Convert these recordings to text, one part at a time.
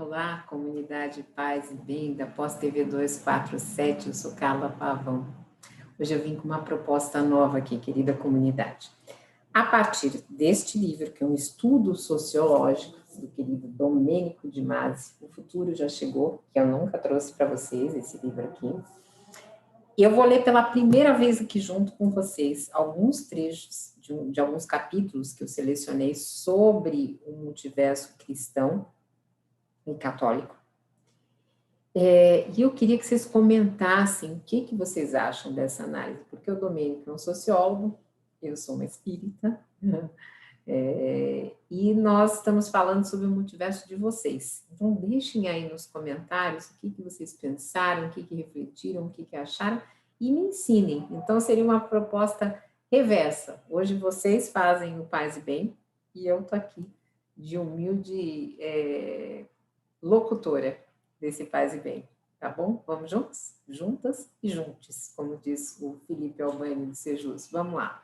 Olá, comunidade Paz e Bem da Pós-TV 247, eu sou Carla Pavão. Hoje eu vim com uma proposta nova aqui, querida comunidade. A partir deste livro, que é um estudo sociológico do querido Domênico de Masi, O Futuro Já Chegou, que eu nunca trouxe para vocês, esse livro aqui. E eu vou ler pela primeira vez aqui junto com vocês alguns trechos de alguns capítulos que eu selecionei sobre o multiverso cristão e católico. E eu queria que vocês comentassem o que vocês acham dessa análise, porque o Domênico é um sociólogo, eu sou uma espírita, e nós estamos falando sobre o multiverso de vocês. Então, deixem aí nos comentários o que vocês pensaram, o que refletiram, o que acharam, e me ensinem. Então, seria uma proposta reversa. Hoje vocês fazem o Paz e Bem, e eu estou aqui de humilde locutora desse Paz e Bem, tá bom? Vamos juntos? Juntas e juntos, como diz o Felipe Albani de Sejus. Vamos lá.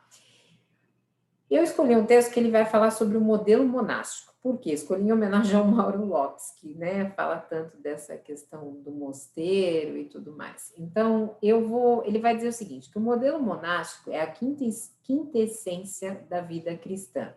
Eu escolhi um texto que ele vai falar sobre o modelo monástico. Por quê? Escolhi em homenagem ao Mauro Lopes, que fala tanto dessa questão do mosteiro e tudo mais. Então, ele vai dizer o seguinte, que o modelo monástico é a quintessência da vida cristã.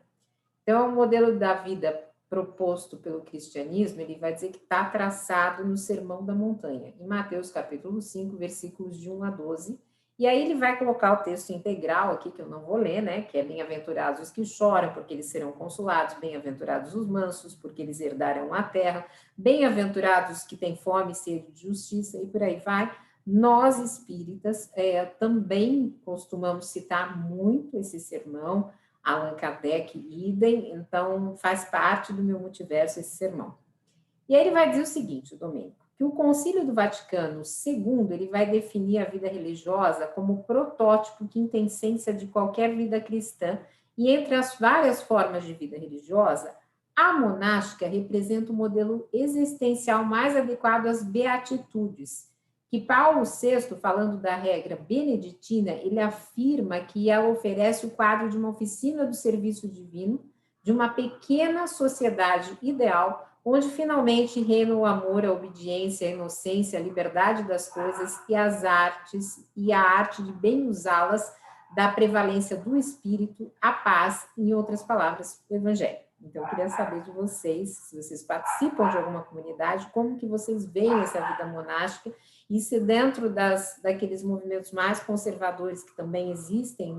Então, o modelo da vida proposto pelo cristianismo, ele vai dizer que está traçado no Sermão da Montanha, em Mateus capítulo 5, versículos de 1 a 12, e aí ele vai colocar o texto integral aqui, que eu não vou ler, que é bem-aventurados os que choram, porque eles serão consolados, bem-aventurados os mansos, porque eles herdarão a terra, bem-aventurados os que têm fome e sede de justiça, e por aí vai. Nós, espíritas, também costumamos citar muito esse sermão, Allan Kardec, idem, então faz parte do meu multiverso esse sermão. E aí ele vai dizer o seguinte, o Domênico, que o Concílio do Vaticano II, ele vai definir a vida religiosa como protótipo quintessência de qualquer vida cristã, e entre as várias formas de vida religiosa, a monástica representa o modelo existencial mais adequado às beatitudes, que Paulo VI, falando da regra beneditina, ele afirma que ela oferece o quadro de uma oficina do serviço divino, de uma pequena sociedade ideal, onde finalmente reina o amor, a obediência, a inocência, a liberdade das coisas e as artes, e a arte de bem usá-las, da prevalência do espírito, a paz, em outras palavras, o evangelho. Então, eu queria saber de vocês, se vocês participam de alguma comunidade, como que vocês veem essa vida monástica, e se dentro daqueles movimentos mais conservadores que também existem,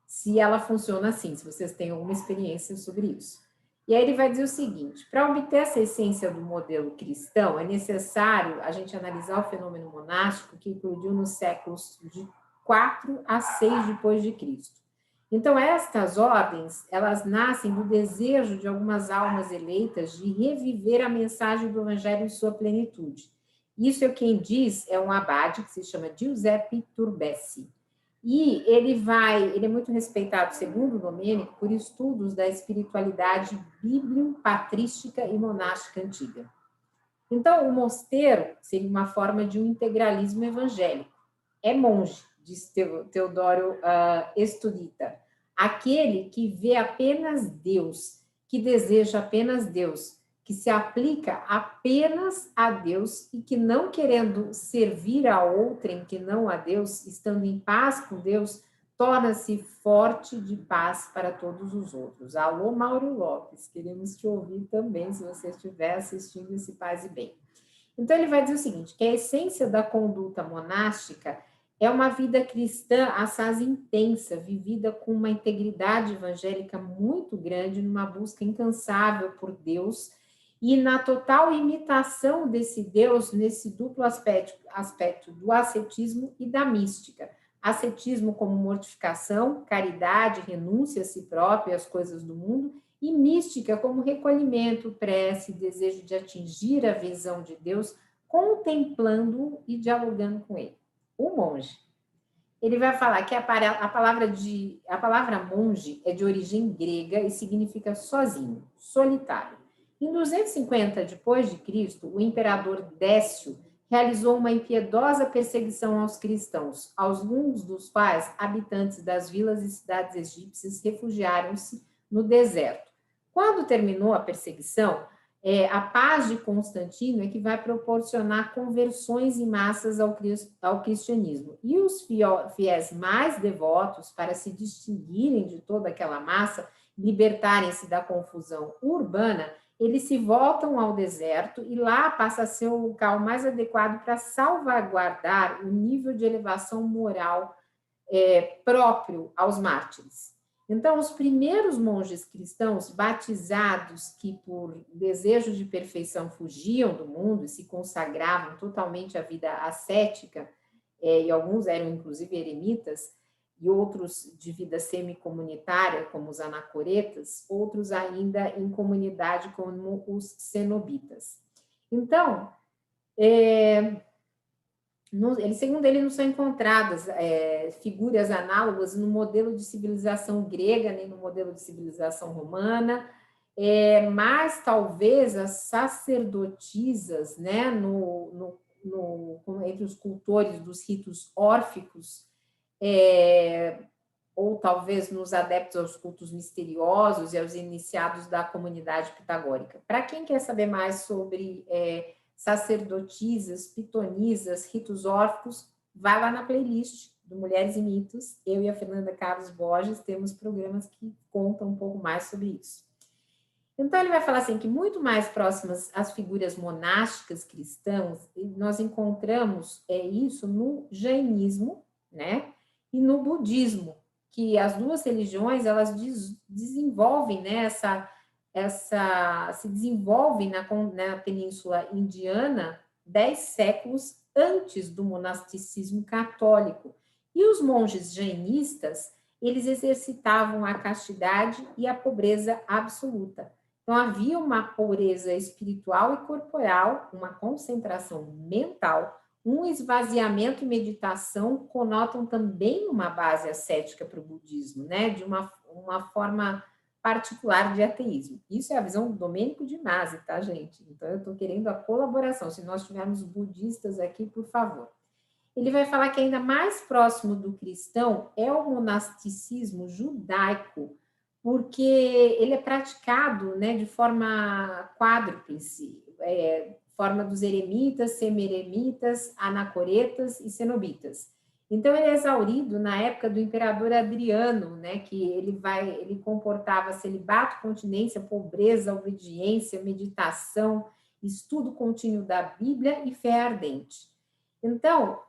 se ela funciona assim, se vocês têm alguma experiência sobre isso. E aí ele vai dizer o seguinte, para obter essa essência do modelo cristão, é necessário a gente analisar o fenômeno monástico que eclodiu nos séculos de 4 a 6 depois de Cristo. Então, estas ordens, elas nascem do desejo de algumas almas eleitas de reviver a mensagem do Evangelho em sua plenitude. Isso quem diz é um abade que se chama Giuseppe Turbessi. E ele é muito respeitado, segundo o Domênico, por estudos da espiritualidade biblio-patrística e monástica antiga. Então, o mosteiro seria uma forma de um integralismo evangélico. É monge, diz Teodoro Estudita, aquele que vê apenas Deus, que deseja apenas Deus, que se aplica apenas a Deus e que não querendo servir a outrem que não a Deus, estando em paz com Deus, torna-se forte de paz para todos os outros. Alô, Mauro Lopes, queremos te ouvir também, se você estiver assistindo esse Paz e Bem. Então, ele vai dizer o seguinte, que a essência da conduta monástica é uma vida cristã assaz intensa, vivida com uma integridade evangélica muito grande, numa busca incansável por Deus e na total imitação desse Deus nesse duplo aspecto do ascetismo e da mística. Ascetismo como mortificação, caridade, renúncia a si próprio e às coisas do mundo, e mística como recolhimento, prece, desejo de atingir a visão de Deus, contemplando-o e dialogando com ele. O monge. Ele vai falar que a palavra monge é de origem grega e significa sozinho, solitário. Em 250 depois de Cristo, o imperador Décio realizou uma impiedosa perseguição aos cristãos, alguns dos quais, habitantes das vilas e cidades egípcias, refugiaram-se no deserto. Quando terminou a perseguição, a paz de Constantino é que vai proporcionar conversões em massas ao cristianismo. E os fiéis mais devotos, para se distinguirem de toda aquela massa, libertarem-se da confusão urbana, eles se voltam ao deserto e lá passa a ser o local mais adequado para salvaguardar o nível de elevação moral próprio aos mártires. Então, os primeiros monges cristãos batizados que, por desejo de perfeição, fugiam do mundo e se consagravam totalmente à vida ascética, e alguns eram inclusive eremitas, e outros de vida semi-comunitária, como os anacoretas, outros ainda em comunidade, como os cenobitas. Então, segundo ele, não são encontradas figuras análogas no modelo de civilização grega, nem no modelo de civilização romana, mas talvez as sacerdotisas, né, entre os cultores dos ritos órficos, ou talvez nos adeptos aos cultos misteriosos e aos iniciados da comunidade pitagórica. Para quem quer saber mais sobre sacerdotisas, pitonisas, ritos órficos, vai lá na playlist do Mulheres e Mitos. Eu e a Fernanda Carlos Borges temos programas que contam um pouco mais sobre isso. Então, ele vai falar assim, que muito mais próximas às figuras monásticas cristãs, nós encontramos isso no jainismo, né, e no budismo, que as duas religiões, elas desenvolvem, né, se desenvolve na Península Indiana 10 séculos antes do monasticismo católico. E os monges jainistas, eles exercitavam a castidade e a pobreza absoluta. Então, havia uma pobreza espiritual e corporal, uma concentração mental, um esvaziamento e meditação conotam também uma base ascética para o budismo, né? De uma forma particular de ateísmo. Isso é a visão do Domênico de Masi, tá, gente? Então, eu estou querendo a colaboração. Se nós tivermos budistas aqui, por favor. Ele vai falar que ainda mais próximo do cristão é o monasticismo judaico, porque ele é praticado, né, de forma quádruplice, forma dos eremitas, semeremitas, anacoretas e cenobitas. Então, ele é exaurido na época do imperador Adriano, né, que ele comportava celibato, continência, pobreza, obediência, meditação, estudo contínuo da Bíblia e fé ardente. Então,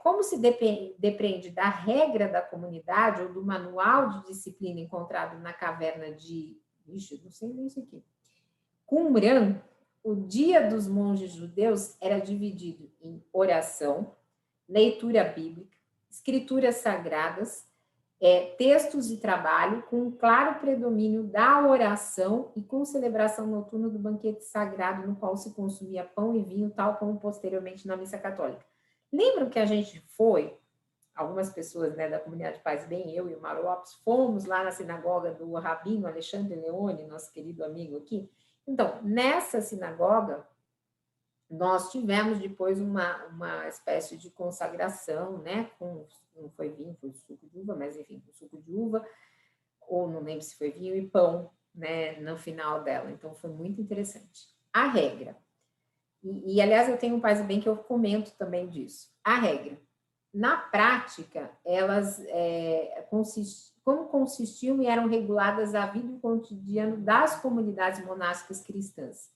como se depende da regra da comunidade ou do manual de disciplina encontrado na caverna de... Ixi, não sei nem isso aqui. Qumran, o dia dos monges judeus era dividido em oração, leitura bíblica, escrituras sagradas, textos de trabalho, com um claro predomínio da oração e com celebração noturna do banquete sagrado, no qual se consumia pão e vinho, tal como posteriormente na missa católica. Lembram que a gente foi, algumas pessoas, né, da comunidade Paz Bem, eu e o Mário Lopes, fomos lá na sinagoga do Rabino Alexandre Leone, nosso querido amigo aqui? Então, nessa sinagoga, nós tivemos depois uma espécie de consagração, né, não foi vinho, foi suco de uva, mas enfim, suco de uva, ou não lembro se foi vinho e pão, né, no final dela. Então, foi muito interessante. A regra, aliás, eu tenho um Paz e Bem que eu comento também disso. A regra, na prática, elas como consistiam e eram reguladas a vida e o cotidiano das comunidades monásticas cristãs.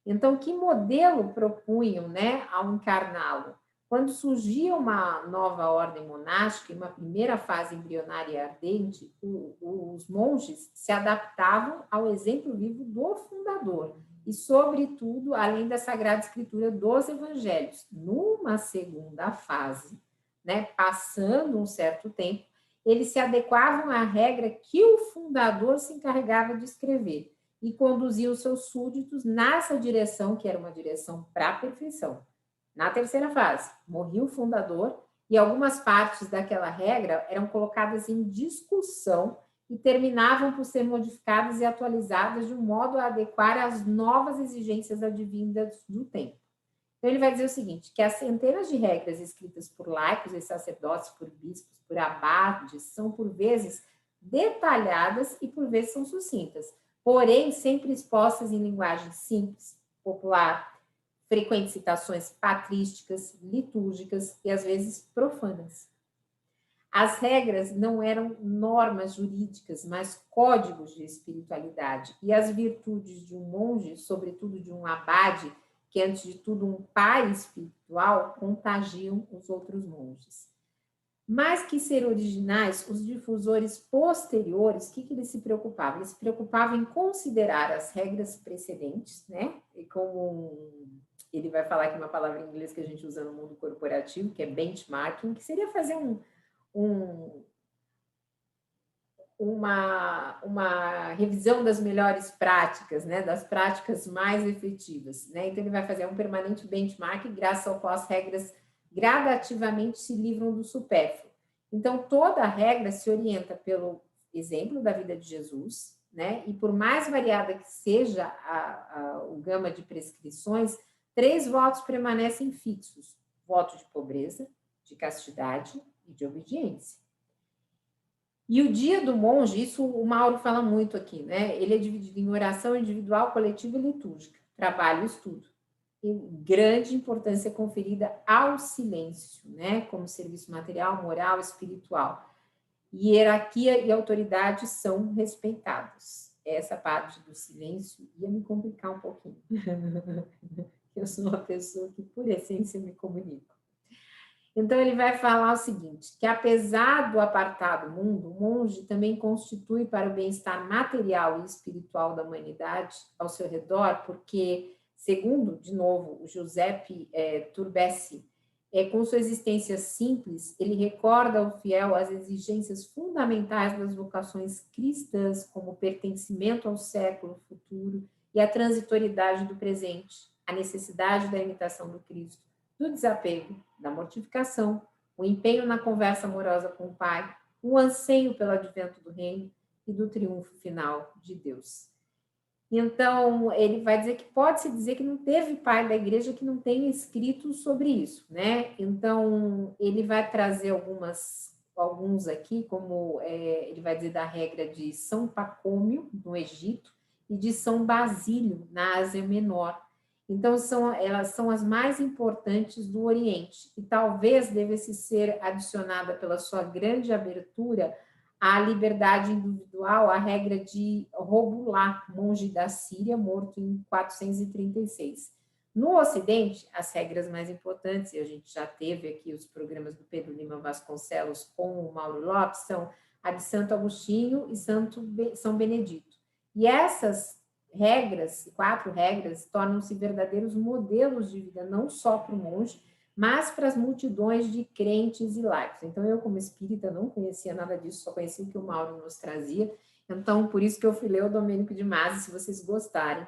Então, que modelo propunham, né, ao encarná-lo? Quando surgia uma nova ordem monástica, em uma primeira fase embrionária e ardente, os monges se adaptavam ao exemplo vivo do fundador e, sobretudo, além da Sagrada Escritura dos Evangelhos. Numa segunda fase, né, passando um certo tempo, eles se adequavam à regra que o fundador se encarregava de escrever e conduziam seus súditos nessa direção, que era uma direção para a perfeição. Na terceira fase, morria o fundador e algumas partes daquela regra eram colocadas em discussão e terminavam por ser modificadas e atualizadas de um modo a adequar às novas exigências advindas do tempo. Então, ele vai dizer o seguinte, que as centenas de regras escritas por laicos e sacerdotes, por bispos, por abades, são por vezes detalhadas e por vezes são sucintas, porém sempre expostas em linguagem simples, popular, frequentes citações patrísticas, litúrgicas e às vezes profanas. As regras não eram normas jurídicas, mas códigos de espiritualidade. E as virtudes de um monge, sobretudo de um abade, que antes de tudo um pai espiritual, contagiam os outros monges. Mais que ser originais, os difusores posteriores, o que eles se preocupavam? Eles se preocupavam em considerar as regras precedentes, né? E como ele vai falar aqui uma palavra em inglês que a gente usa no mundo corporativo, que é benchmarking, que seria fazer uma revisão das melhores práticas, né, das práticas mais efetivas, né? Então ele vai fazer um permanente benchmark, graças ao qual as regras gradativamente se livram do supérfluo. Então toda a regra se orienta pelo exemplo da vida de Jesus, né? E por mais variada que seja o gama de prescrições, 3 votos permanecem fixos: voto de pobreza, de castidade e de obediência. E o dia do monge, isso o Mauro fala muito aqui, né? Ele é dividido em oração individual, coletiva e litúrgica, trabalho e estudo. E grande importância conferida ao silêncio, né? Como serviço material, moral, espiritual. Hierarquia e autoridade são respeitados. Essa parte do silêncio ia me complicar um pouquinho. Eu sou uma pessoa que, por essência, me comunico. Então, ele vai falar o seguinte, que apesar do apartado mundo, o monge também constitui para o bem-estar material e espiritual da humanidade ao seu redor, porque, segundo, de novo, o Giuseppe Turbessi, com sua existência simples, ele recorda ao fiel as exigências fundamentais das vocações cristãs, como o pertencimento ao século futuro e a transitoriedade do presente, a necessidade da imitação do Cristo, do desapego, da mortificação, o empenho na conversa amorosa com o Pai, o anseio pelo advento do reino e do triunfo final de Deus. Então, ele vai dizer que pode-se dizer que não teve pai da igreja que não tenha escrito sobre isso, né? Então, ele vai trazer alguns aqui, como ele vai dizer da regra de São Pacômio, no Egito, e de São Basílio, na Ásia Menor. Então, elas são as mais importantes do Oriente, e talvez devesse ser adicionada pela sua grande abertura à liberdade individual, a regra de Robulá, monge da Síria, morto em 436. No Ocidente, as regras mais importantes, e a gente já teve aqui os programas do Pedro Lima Vasconcelos com o Mauro Lopes, são a de Santo Agostinho e São Benedito. E essas regras, 4 regras, tornam-se verdadeiros modelos de vida, não só para o monge, mas para as multidões de crentes e laicos. Então, eu, como espírita, não conhecia nada disso, só conhecia o que o Mauro nos trazia. Então, por isso que eu fui ler o Domênico de Masi. Se vocês gostarem,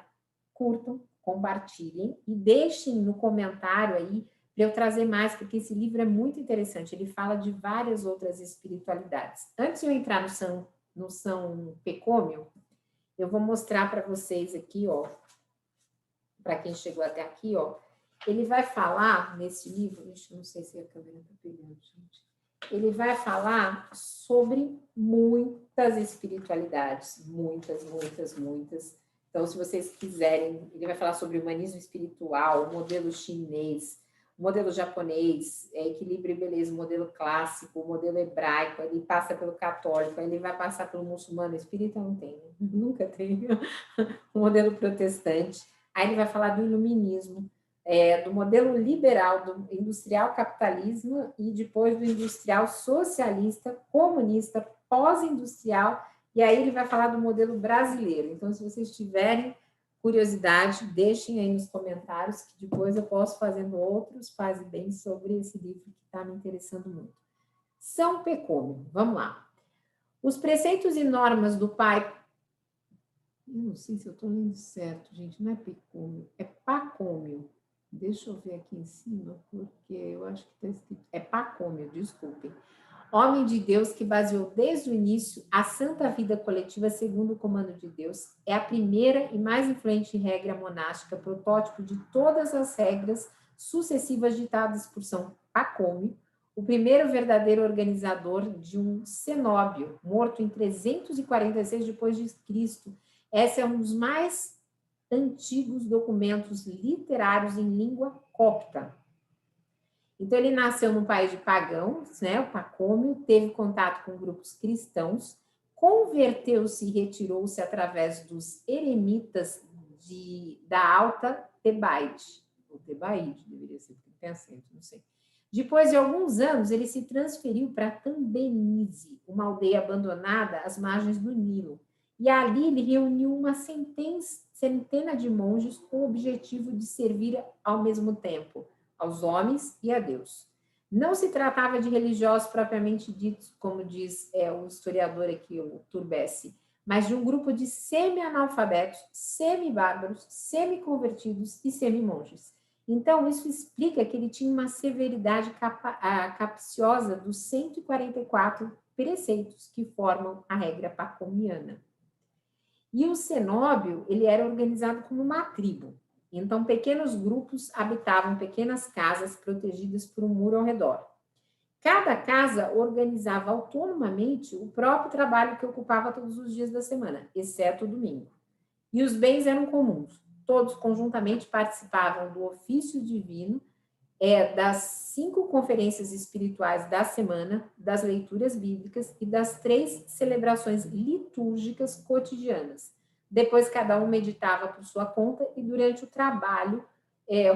curtam, compartilhem e deixem no comentário aí para eu trazer mais, porque esse livro é muito interessante. Ele fala de várias outras espiritualidades. Antes de eu entrar no São Pecômio, eu vou mostrar para vocês aqui, ó, para quem chegou até aqui, ó, ele vai falar nesse livro, não sei se a câmera está pegando, gente. Ele vai falar sobre muitas espiritualidades, muitas. Então, se vocês quiserem, ele vai falar sobre humanismo espiritual, o modelo chinês, o modelo japonês, equilíbrio e beleza, o modelo clássico, o modelo hebraico, ele passa pelo católico, ele vai passar pelo muçulmano, espírita não tem, nunca tem, o modelo protestante, aí ele vai falar do iluminismo, do modelo liberal, do industrial capitalismo e depois do industrial socialista, comunista, pós-industrial, e aí ele vai falar do modelo brasileiro. Então, se vocês tiverem curiosidade, deixem aí nos comentários, que depois eu posso fazendo outros faz bem sobre esse livro que está me interessando muito. São Pecômio, vamos lá. Os preceitos e normas do Pai... Eu não sei se eu estou lendo certo, gente, não é Pecômio, é Pacômio. Deixa eu ver aqui em cima, porque eu acho que está escrito... É Pacômio, desculpem. Homem de Deus que baseou desde o início a santa vida coletiva segundo o comando de Deus, é a primeira e mais influente regra monástica, protótipo de todas as regras sucessivas ditadas por São Pacômio, o primeiro verdadeiro organizador de um cenóbio, morto em 346 depois de Cristo, Esse é um dos mais antigos documentos literários em língua copta. Então, ele nasceu num país de pagãos, né, o Pacômio, teve contato com grupos cristãos, converteu-se e retirou-se através dos eremitas da Alta Tebaide, ou Tebaide, deveria ser, pensando, não sei. Depois de alguns anos, ele se transferiu para Tambenize, uma aldeia abandonada às margens do Nilo. E ali ele reuniu uma centena de monges com o objetivo de servir ao mesmo tempo aos homens e a Deus. Não se tratava de religiosos propriamente ditos, como diz o historiador aqui, o Turbessi, mas de um grupo de semi-analfabetos, semi-bárbaros, semi-convertidos e semi-monges. Então, isso explica que ele tinha uma severidade capciosa dos 144 preceitos que formam a regra pacomiana. E o cenóbio, ele era organizado como uma tribo. Então, pequenos grupos habitavam pequenas casas protegidas por um muro ao redor. Cada casa organizava autonomamente o próprio trabalho que ocupava todos os dias da semana, exceto o domingo. E os bens eram comuns. Todos conjuntamente participavam do ofício divino, das 5 conferências espirituais da semana, das leituras bíblicas e das 3 celebrações litúrgicas cotidianas. Depois, cada um meditava por sua conta e, durante o trabalho,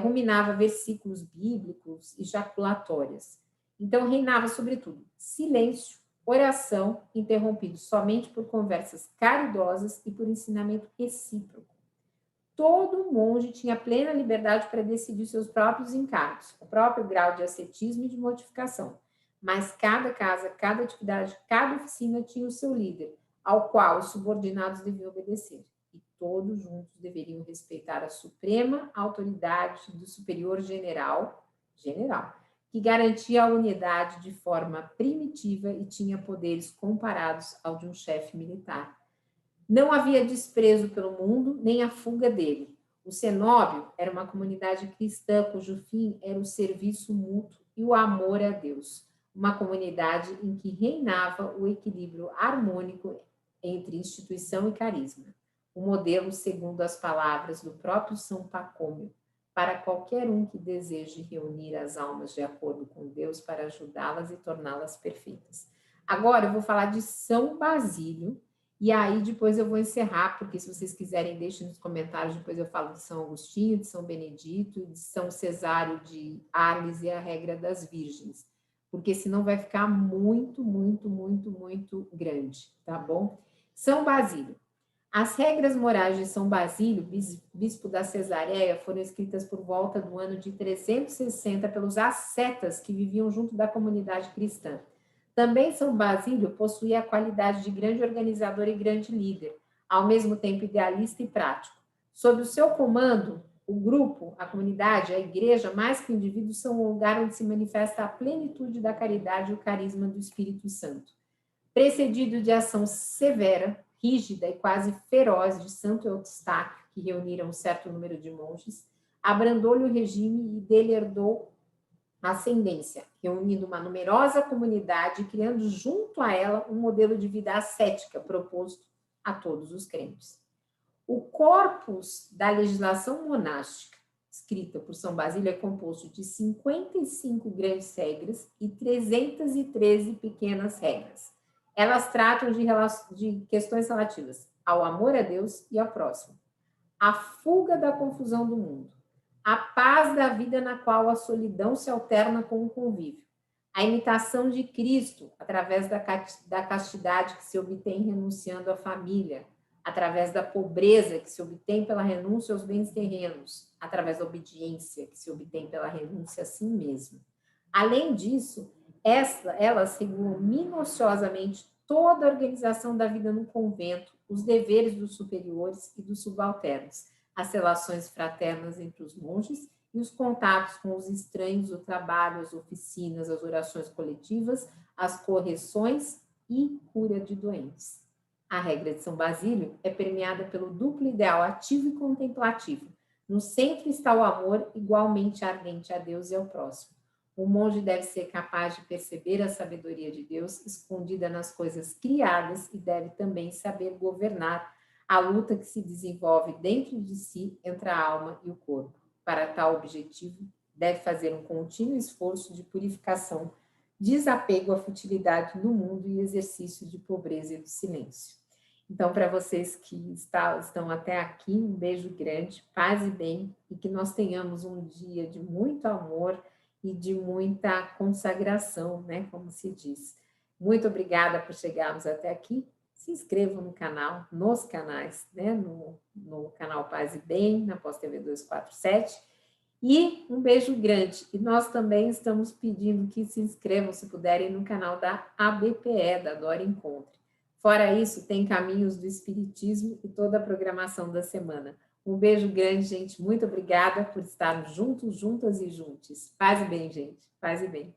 ruminava versículos bíblicos e jaculatórias. Então, reinava, sobretudo, silêncio, oração, interrompido somente por conversas caridosas e por ensinamento recíproco. Todo monge tinha plena liberdade para decidir seus próprios encargos, o próprio grau de ascetismo e de mortificação. Mas cada casa, cada atividade, cada oficina tinha o seu líder, ao qual os subordinados deviam obedecer. E todos juntos deveriam respeitar a suprema autoridade do superior general, que garantia a unidade de forma primitiva e tinha poderes comparados ao de um chefe militar. Não havia desprezo pelo mundo, nem a fuga dele. O cenóbio era uma comunidade cristã cujo fim era o serviço mútuo e o amor a Deus. Uma comunidade em que reinava o equilíbrio harmônico entre instituição e carisma. Um modelo, segundo as palavras do próprio São Pacômio, para qualquer um que deseje reunir as almas de acordo com Deus para ajudá-las e torná-las perfeitas. Agora eu vou falar de São Basílio, e aí depois eu vou encerrar, porque se vocês quiserem, deixem nos comentários, depois eu falo de São Agostinho, de São Benedito, de São Cesário de Arles e a regra das virgens, porque senão vai ficar muito grande, tá bom? São Basílio. As regras morais de São Basílio, bispo da Cesareia, foram escritas por volta do ano de 360 pelos ascetas que viviam junto da comunidade cristã. Também São Basílio possuía a qualidade de grande organizador e grande líder, ao mesmo tempo idealista e prático. Sob o seu comando, o grupo, a comunidade, a igreja, mais que o indivíduo, são um lugar onde se manifesta a plenitude da caridade e o carisma do Espírito Santo. Precedido de ação severa, rígida e quase feroz de Santo Eustáquio, que reuniram um certo número de monges, abrandou-lhe o regime e dele herdou ascendência, reunindo uma numerosa comunidade e criando junto a ela um modelo de vida ascética proposto a todos os crentes. O corpus da legislação monástica, escrita por São Basílio, é composto de 55 grandes regras e 313 pequenas regras. Elas tratam de questões relativas ao amor a Deus e ao próximo, a fuga da confusão do mundo, a paz da vida na qual a solidão se alterna com o convívio, a imitação de Cristo através da castidade que se obtém renunciando à família, através da pobreza que se obtém pela renúncia aos bens terrenos, através da obediência que se obtém pela renúncia a si mesmo. Além disso, elas regulam minuciosamente toda a organização da vida no convento, os deveres dos superiores e dos subalternos, as relações fraternas entre os monges e os contatos com os estranhos, o trabalho, as oficinas, as orações coletivas, as correções e cura de doentes. A regra de São Basílio é permeada pelo duplo ideal ativo e contemplativo. No centro está o amor igualmente ardente a Deus e ao próximo. O monge deve ser capaz de perceber a sabedoria de Deus escondida nas coisas criadas e deve também saber governar a luta que se desenvolve dentro de si entre a alma e o corpo. Para tal objetivo, deve fazer um contínuo esforço de purificação, desapego à futilidade do mundo e exercício de pobreza e do silêncio. Então, para vocês que estão até aqui, um beijo grande, paz e bem, e que nós tenhamos um dia de muito amor e de muita consagração, né, como se diz. Muito obrigada por chegarmos até aqui. Se inscrevam no canal, nos canais, né, no canal Paz e Bem, na Pós TV 247. E um beijo grande. E nós também estamos pedindo que se inscrevam, se puderem, no canal da ABPE, da Dora Encontre. Fora isso, tem Caminhos do Espiritismo e toda a programação da semana. Um beijo grande, gente. Muito obrigada por estarmos juntos, juntas e juntos. Paz e bem, gente. Paz e bem.